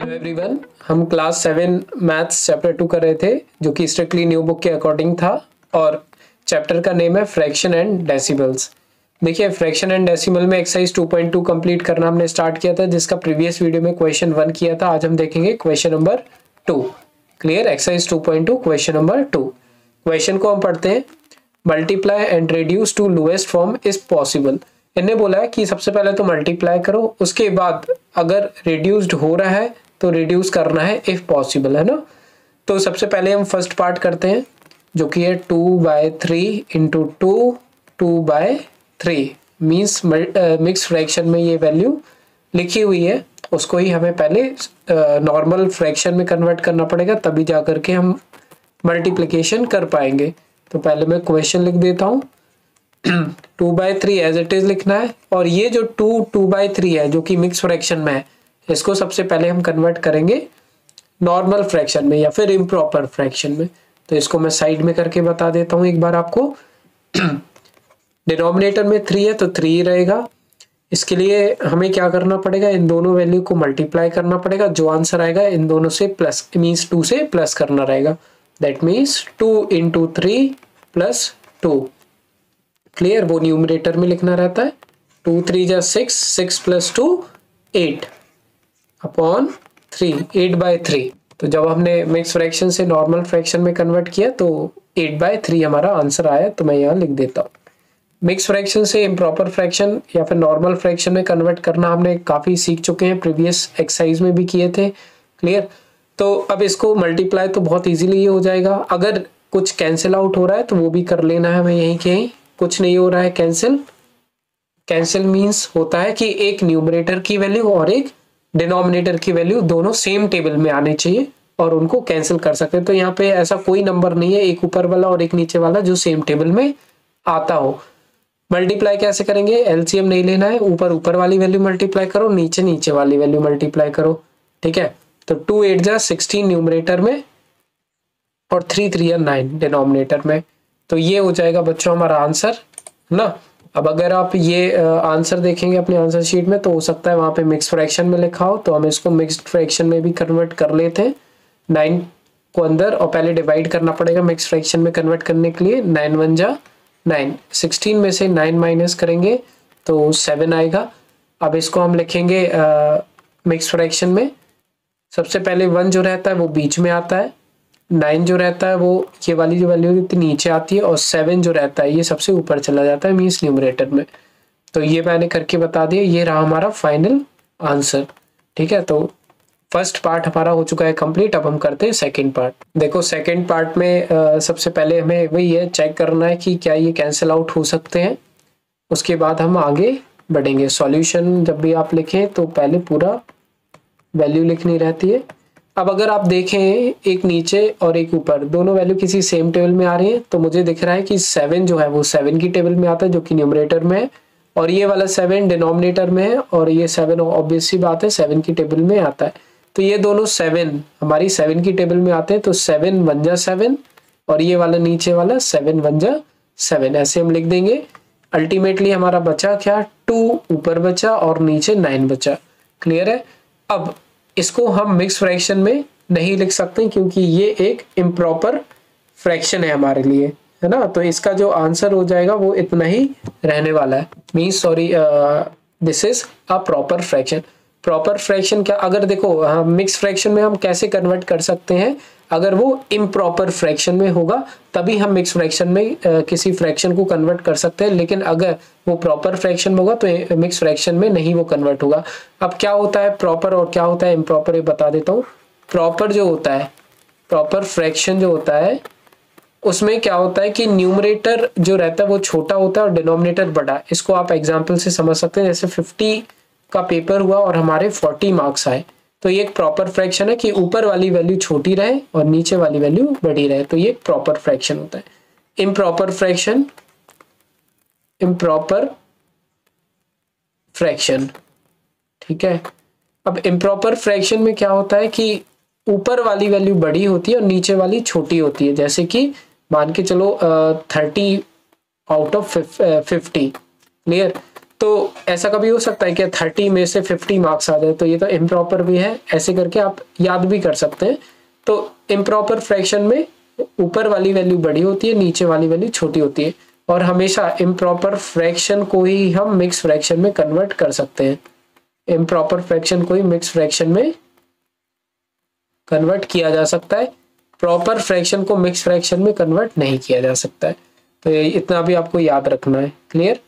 Hello everyone, हम class 7 maths chapter 2 कर रहे थे जो कि स्ट्रिक्टली न्यू बुक के अकॉर्डिंग था और चैप्टर का नेम है फ्रैक्शन एंड डेसिमल्स। देखिए, फ्रैक्शन एंड डेसिमल में एक्सरसाइज 2.2 कंप्लीट करना हमने स्टार्ट किया था, जिसका प्रीवियस वीडियो में क्वेश्चन 1 किया था। आज हम देखेंगे question number 2। Clear? Exercise 2.2 question number 2। Question को हम पढ़ते हैं। Multiply and reduce to lowest form is possible. इन्हें बोला है कि सबसे पहले तो मल्टीप्लाई करो, उसके बाद अगर रिड्यूस्ड हो रहा है तो रिड्यूस करना है इफ पॉसिबल, है ना। तो सबसे पहले हम फर्स्ट पार्ट करते हैं जो कि है 2/3 इंटू 2/3 मीन्स मिक्स फ्रैक्शन में ये वैल्यू लिखी हुई है, उसको ही हमें पहले नॉर्मल फ्रैक्शन में कन्वर्ट करना पड़ेगा, तभी जा करके हम मल्टीप्लिकेशन कर पाएंगे। तो पहले मैं क्वेश्चन लिख देता हूँ। 2/3 एज इट इज लिखना है, और ये जो 2/3 है जो कि मिक्स फ्रैक्शन में है, इसको सबसे पहले हम कन्वर्ट करेंगे नॉर्मल फ्रैक्शन में या फिर इम्प्रॉपर फ्रैक्शन में। तो इसको मैं साइड में करके बता देता हूँ एक बार आपको। डिनोमिनेटर में 3 है तो 3 ही रहेगा। इसके लिए हमें क्या करना पड़ेगा, इन दोनों वैल्यू को मल्टीप्लाई करना पड़ेगा। जो आंसर आएगा इन दोनों से प्लस मीन्स 2 से प्लस करना रहेगा। That means 2 into 3 plus 2। Clear? वो न्यूमरेटर में लिखना रहता है। 2 3 जा 6, 6 प्लस 2 8 अपॉन 3, 8/3। तो जब हमने मिक्स फ्रैक्शन से नॉर्मल फ्रैक्शन में कन्वर्ट किया तो 8/3 हमारा आंसर आया। तो मैं यहाँ लिख देता हूँ। मिक्स फ्रैक्शन से इम्प्रॉपर फ्रैक्शन या फिर नॉर्मल फ्रैक्शन में कन्वर्ट करना हमने काफ़ी सीख चुके हैं, प्रीवियस एक्सरसाइज में भी किए थे। क्लियर? तो अब इसको मल्टीप्लाई तो बहुत ईजिली ये हो जाएगा। अगर कुछ कैंसिल आउट हो रहा है तो वो भी कर लेना है हमें यहीं के यहीं। कुछ नहीं हो रहा है कैंसिल। कैंसिल मीन्स होता है कि एक न्यूमरेटर की वैल्यू और एक डिनोमिनेटर की वैल्यू दोनों सेम टेबल में आने चाहिए और उनको कैंसिल कर सकते हैं। तो यहाँ पे ऐसा कोई नंबर नहीं है, एक ऊपर वाला और एक नीचे वाला, जो सेम टेबल में आता हो। मल्टीप्लाई कैसे करेंगे? एलसीएम नहीं लेना है, ऊपर ऊपर वाली वैल्यू मल्टीप्लाई करो, नीचे नीचे वाली वैल्यू मल्टीप्लाई करो। ठीक है? तो 2 8 जा 16 न्यूमरेटर में और 3 3 या 9 डिनोमिनेटर में। तो ये हो जाएगा बच्चों हमारा आंसर ना। अब अगर आप ये आंसर देखेंगे अपने आंसर शीट में तो हो सकता है वहां पे मिक्स फ्रैक्शन में लिखा हो, तो हम इसको मिक्स्ड फ्रैक्शन में भी कन्वर्ट कर लेते हैं। 9 को अंदर और पहले डिवाइड करना पड़ेगा मिक्स फ्रैक्शन में कन्वर्ट करने के लिए। 9 1 जा 9, 16 में से 9 माइनस करेंगे तो 7 आएगा। अब इसको हम लिखेंगे मिक्स फ्रैक्शन में। सबसे पहले 1 जो रहता है वो बीच में आता है, 9 जो रहता है वो ये वाली जो वैल्यू इतनी नीचे आती है, और 7 जो रहता है ये सबसे ऊपर चला जाता है मीन्स न्यूमरेटर में। तो ये मैंने करके बता दिया। ये रहा हमारा फाइनल आंसर। ठीक है? तो फर्स्ट पार्ट हमारा हो चुका है कंप्लीट। अब हम करते हैं सेकंड पार्ट। देखो, सेकंड पार्ट में सबसे पहले हमें वही है, चेक करना है कि क्या ये कैंसिल आउट हो सकते हैं। उसके बाद हम आगे बढ़ेंगे। सॉल्यूशन जब भी आप लिखें तो पहले पूरा वैल्यू लिखनी रहती है। अब अगर आप देखें एक नीचे और एक ऊपर, दोनों वैल्यू किसी सेम टेबल में आ रही है, तो मुझे दिख रहा है कि 7 जो है वो 7 की टेबल में आता है जो कि न्यूमरेटर में है, और ये वाला 7 डिनोमिनेटर में है, और ये 7 ऑब्वियस सी बात है 7 की टेबल में आता है। तो ये दोनों 7 हमारी 7 की टेबल में आते हैं। तो 7 1 जा 7 और ये वाला नीचे वाला 7 1 जा 7, ऐसे हम लिख देंगे। अल्टीमेटली हमारा बचा क्या? 2 ऊपर बचा और नीचे 9 बचा। क्लियर है? अब इसको हम मिक्स फ्रैक्शन में नहीं लिख सकते क्योंकि ये एक इम्प्रॉपर फ्रैक्शन है हमारे लिए, है ना। तो इसका जो आंसर हो जाएगा वो इतना ही रहने वाला है। Means sorry, this is a proper fraction. Proper fraction क्या, अगर देखो मिक्स फ्रैक्शन में हम कैसे कन्वर्ट कर सकते हैं, अगर वो इम्प्रॉपर फ्रैक्शन में होगा तभी हम मिक्स फ्रैक्शन में किसी फ्रैक्शन को कन्वर्ट कर सकते हैं, लेकिन अगर वो प्रॉपर फ्रैक्शन में होगा तो मिक्स फ्रैक्शन में नहीं वो कन्वर्ट होगा। अब क्या होता है प्रॉपर और क्या होता है इम्प्रॉपर, ये बता देता हूँ। प्रॉपर जो होता है, प्रॉपर फ्रैक्शन जो होता है, उसमें क्या होता है कि न्यूमरेटर जो रहता है वो छोटा होता है और डिनोमिनेटर बड़ा। इसको आप एग्जाम्पल से समझ सकते हैं। जैसे 50 का पेपर हुआ और हमारे 40 मार्क्स आए, तो ये एक प्रॉपर फ्रैक्शन है कि ऊपर वाली वैल्यू छोटी रहे और नीचे वाली वैल्यू बड़ी रहे। तो ये एक प्रॉपर फ्रैक्शन होता है। Improper fraction, improper fraction. ठीक है? अब इम्प्रॉपर फ्रैक्शन में क्या होता है कि ऊपर वाली वैल्यू बड़ी होती है और नीचे वाली छोटी होती है। जैसे कि मान के चलो 30 आउट ऑफ 50। क्लियर? तो ऐसा कभी हो सकता है कि 30 में से 50 मार्क्स आ जाए, तो ये तो इम्प्रॉपर भी है। ऐसे करके आप याद भी कर सकते हैं। तो इम्प्रॉपर फ्रैक्शन में ऊपर वाली वैल्यू बड़ी होती है, नीचे वाली वैल्यू छोटी होती है, और हमेशा इम्प्रॉपर फ्रैक्शन को ही हम मिक्स फ्रैक्शन में कन्वर्ट कर सकते हैं। इम्प्रॉपर फ्रैक्शन को ही मिक्स फ्रैक्शन में कन्वर्ट किया जा सकता है, प्रॉपर फ्रैक्शन को मिक्स फ्रैक्शन में कन्वर्ट नहीं किया जा सकता है। तो इतना भी आपको याद रखना है। क्लियर?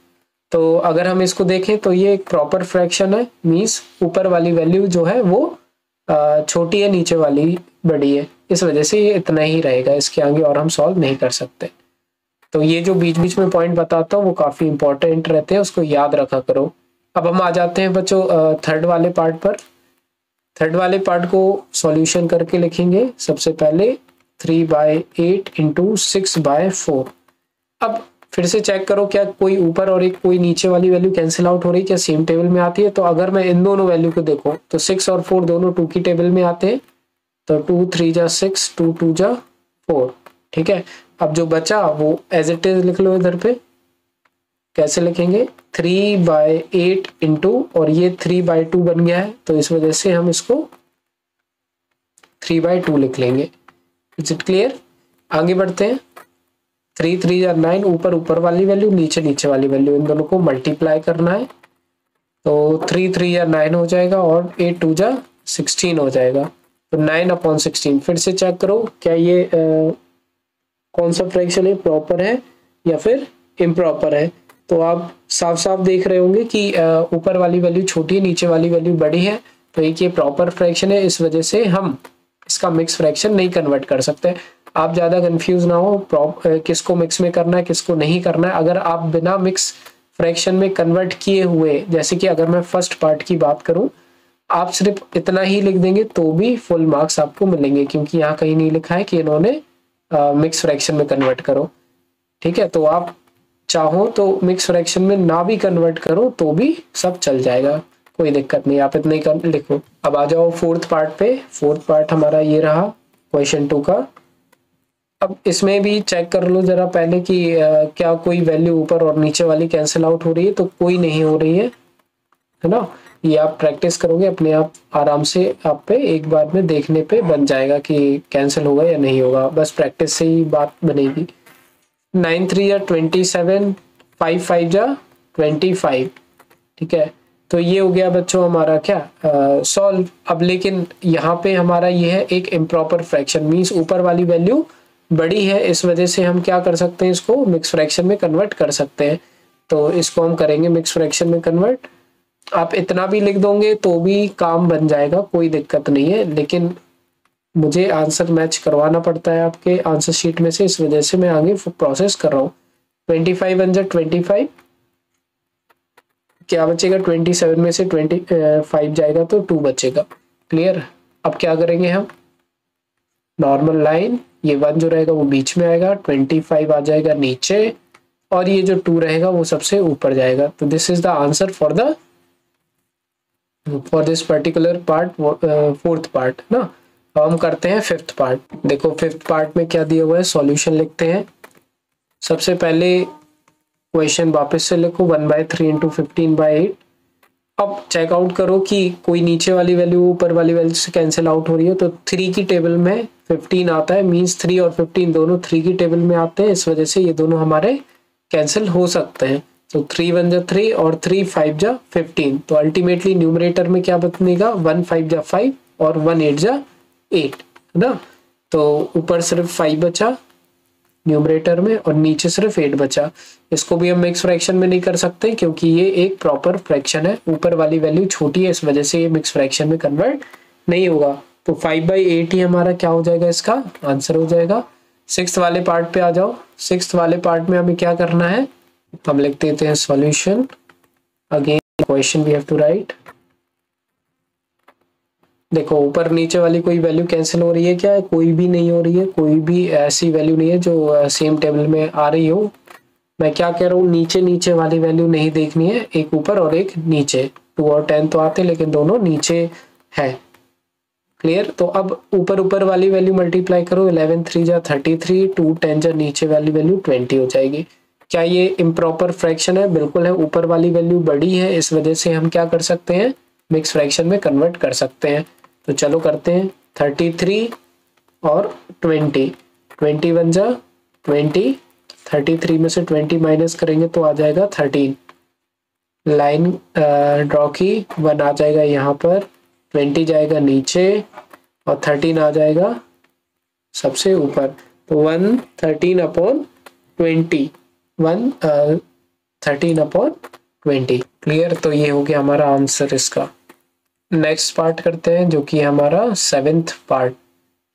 तो अगर हम इसको देखें तो ये एक प्रॉपर फ्रैक्शन है, मींस ऊपर वाली वैल्यू जो है वो छोटी है, नीचे वाली बड़ी है, इस वजह से ये इतना ही रहेगा, इसके आगे और हम सॉल्व नहीं कर सकते। तो ये जो बीच बीच में पॉइंट बताता हूँ वो काफी इंपॉर्टेंट रहते हैं, उसको याद रखा करो। अब हम आ जाते हैं बच्चों थर्ड वाले पार्ट पर। थर्ड वाले पार्ट को सॉल्यूशन करके लिखेंगे। सबसे पहले 3/8 इंटू 6/4। अब फिर से चेक करो क्या कोई ऊपर और एक कोई नीचे वाली वैल्यू कैंसिल आउट हो रही है, क्या सेम टेबल में आती है? तो अगर मैं इन दोनों वैल्यू को देखूं तो 6 और 4 दोनों 2 की टेबल में आते हैं। तो 2 3 जा 6, 2 2 जा 4। ठीक है, अब जो बचा वो एज इट इज लिख लो इधर पे। कैसे लिखेंगे? 3/8 इंटू, और ये 3/2 बन गया है, तो इस वजह से हम इसको 3/2 लिख लेंगे। Is it clear? आगे बढ़ते हैं। 3 3 जा 9, ऊपर वाली वैल्यू, नीचे वाली वैल्यू, इन दोनों को मल्टीप्लाई करना है। तो 3 3 जा 9 हो जाएगा, और 8 2 जा 16 हो जाएगा। तो 9/16। फिर से चेक करो क्या ये कौन सा फ्रैक्शन है, प्रॉपर है या फिर इम्प्रॉपर है। तो आप साफ साफ देख रहे होंगे कि ऊपर वाली वैल्यू छोटी है, नीचे वाली वैल्यू बड़ी है। तो एक ये प्रॉपर फ्रैक्शन है, इस वजह से हम इसका मिक्स फ्रैक्शन नहीं कन्वर्ट कर सकते। आप ज्यादा कंफ्यूज ना हो किसको मिक्स में करना है किसको नहीं करना है। अगर आप बिना मिक्स फ्रैक्शन में कन्वर्ट किए हुए, जैसे कि अगर मैं फर्स्ट पार्ट की बात करूं, आप सिर्फ इतना ही लिख देंगे तो भी फुल मार्क्स आपको मिलेंगे, क्योंकि यहाँ कहीं नहीं लिखा है कि इन्होंने मिक्स फ्रैक्शन में कन्वर्ट करो। ठीक है, तो आप चाहो तो मिक्स फ्रैक्शन में ना भी कन्वर्ट करो तो भी सब चल जाएगा, कोई दिक्कत नहीं, आप इतना ही लिखो। अब आ जाओ फोर्थ पार्ट पे। फोर्थ पार्ट हमारा ये रहा क्वेश्चन 2 का। अब इसमें भी चेक कर लो जरा पहले कि क्या कोई वैल्यू ऊपर और नीचे वाली कैंसिल आउट हो रही है। तो कोई नहीं हो रही है ना। ये आप प्रैक्टिस करोगे अपने आप आराम से, आप पे एक बार में देखने पे बन जाएगा कि कैंसिल होगा या नहीं होगा, बस प्रैक्टिस से ही बात बनेगी। 9 3 जा 27, 5 5 जा 25। ठीक है, तो ये हो गया बच्चों हमारा क्या सॉल्व। अब लेकिन यहाँ पे हमारा ये है एक इम्प्रॉपर फ्रैक्शन, मींस ऊपर वाली वैल्यू बड़ी है, इस वजह से हम क्या कर सकते हैं, इसको मिक्स फ्रैक्शन में कन्वर्ट कर सकते हैं। तो इसको हम करेंगे मिक्स फ्रैक्शन में कन्वर्ट। आप इतना भी लिख दोगे तो भी काम बन जाएगा, कोई दिक्कत नहीं है, लेकिन मुझे आंसर मैच करवाना पड़ता है आपके आंसर शीट में से, इस वजह से मैं आगे प्रोसेस कर रहा हूँ। 25 बन जाए 25, क्या बचेगा? 27 में से 25 जाएगा तो 2 बचेगा। क्लियर? अब क्या करेंगे हम, नॉर्मल लाइन, ये 1 जो रहेगा वो बीच में आएगा, 25 आ जाएगा नीचे, और ये जो 2 रहेगा वो सबसे ऊपर जाएगा। तो this is the answer for this particular part, fourth part ना। अब हम करते हैं फिफ्थ पार्ट। देखो फिफ्थ पार्ट में क्या दिया हुआ है, सॉल्यूशन लिखते हैं। सबसे पहले क्वेश्चन वापस से लिखो, 1/3 इंटू 15/8। अब चेकआउट करो कि कोई नीचे वाली वैल्यू ऊपर वाली वैल्यू से कैंसिल आउट हो रही है। तो 3 की टेबल में 15 आता है, मींस 3 और 15 दोनों 3 की टेबल में आते हैं, इस वजह से ये दोनों हमारे कैंसिल हो सकते हैं। तो 3 1 जा 3 और 3 5 जा 15। तो अल्टीमेटली न्यूमरेटर में क्या बनेगा, 1 5 जा 5 और 1 8 जा 8, है ना। तो ऊपर सिर्फ 5 बचा न्यूमरेटर में और नीचे सिर्फ 8 बचा। इसको भी हम मिक्स फ्रैक्शन में नहीं कर सकते क्योंकि ये एक प्रॉपर फ्रैक्शन है, ऊपर वाली वैल्यू छोटी है, इस वजह से ये मिक्स फ्रैक्शन में कन्वर्ट नहीं होगा। तो 5/8 ही हमारा क्या हो जाएगा, इसका आंसर हो जाएगा। सिक्स्थ वाले पार्ट पे आ जाओ। सिक्स्थ वाले पार्ट में हमें क्या करना है, हम लिख देते हैं solution. Again question we have to write. देखो ऊपर नीचे वाली कोई वैल्यू कैंसिल हो रही है क्या, कोई भी नहीं हो रही है, कोई भी ऐसी वैल्यू नहीं है जो सेम टेबल में आ रही हो। मैं क्या कह रहा हूँ, नीचे नीचे वाली वैल्यू नहीं देखनी है, एक ऊपर और एक नीचे। 2 और 10 तो आते लेकिन दोनों नीचे है। क्लियर? तो अब ऊपर ऊपर वाली वैल्यू मल्टीप्लाई करो, 11 3 जा 33, 2 10 जा नीचे वाली वैल्यू 20 हो जाएगी। क्या ये इम्प्रॉपर फ्रैक्शन है? बिल्कुल है, ऊपर वाली वैल्यू बड़ी है, इस वजह से हम क्या कर सकते हैं, मिक्स फ्रैक्शन में कन्वर्ट कर सकते हैं। तो चलो करते हैं, 33 और 20, 20 बन जा 20, 33 में से 20 माइनस करेंगे तो आ जाएगा 13। लाइन ड्रॉ की, 1 आ जाएगा यहाँ पर, 20 जाएगा नीचे और 13 आ जाएगा सबसे ऊपर। तो 113/20, 13/20। क्लियर? तो ये हो गया हमारा आंसर इसका। नेक्स्ट पार्ट करते हैं जो कि हमारा 7th part.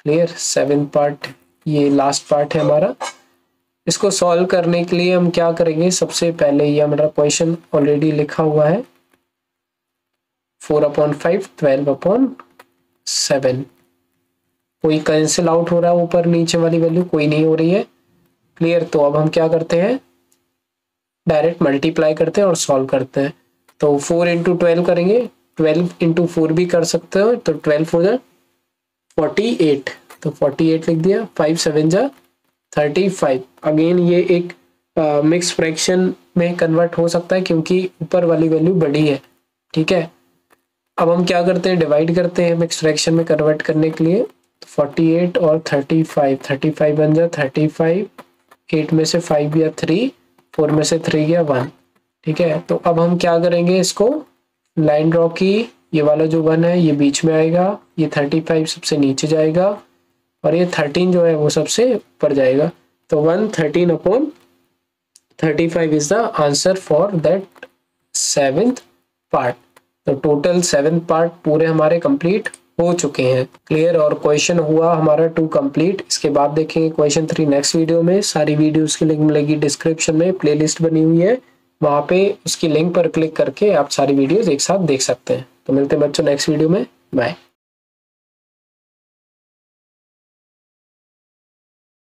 Clear? 7th part ये लास्ट पार्ट है हमारा। इसको सॉल्व करने के लिए हम क्या करेंगे, सबसे पहले ये हमारा क्वेश्चन ऑलरेडी लिखा हुआ है, 4/5 12/7। कोई कैंसिल आउट हो रहा है ऊपर नीचे वाली वैल्यू? कोई नहीं हो रही है। क्लियर? तो अब हम क्या करते हैं, डायरेक्ट मल्टीप्लाई करते हैं और सॉल्व करते हैं। तो 4 × 12 करेंगे, 12 × 4 भी कर सकते हो, तो 12 हो जाए 48, तो 48 लिख दिया। 5 7 जा 35। अगेन ये एक मिक्स फ्रैक्शन में कन्वर्ट हो सकता है क्योंकि ऊपर वाली वैल्यू बड़ी है। ठीक है, अब हम क्या करते हैं, डिवाइड करते हैं मिक्स फ्रैक्शन में कन्वर्ट करने के लिए। 48 और 35, 35 बन जा 35, 8 में से 5 गया 3, 4 में से 3 गया 1। ठीक है, तो अब हम क्या करेंगे, इसको लाइन ड्रॉ की, ये वाला जो 1 है ये बीच में आएगा, ये 35 सबसे नीचे जाएगा और ये 13 जो है वो सबसे ऊपर जाएगा। तो 113/35 is the answer for that 7th part. तो टोटल 7th पार्ट पूरे हमारे कंप्लीट हो चुके हैं। क्लियर? और क्वेश्चन हुआ हमारा 2 कंप्लीट। इसके बाद देखेंगे क्वेश्चन 3 नेक्स्ट वीडियो में। सारी वीडियोस की लिंक मिलेगी डिस्क्रिप्शन में, प्लेलिस्ट बनी हुई है, वहाँ पे उसकी लिंक पर क्लिक करके आप सारी वीडियोस एक साथ देख सकते हैं। तो मिलते हैं बच्चों नेक्स्ट वीडियो में, बाय।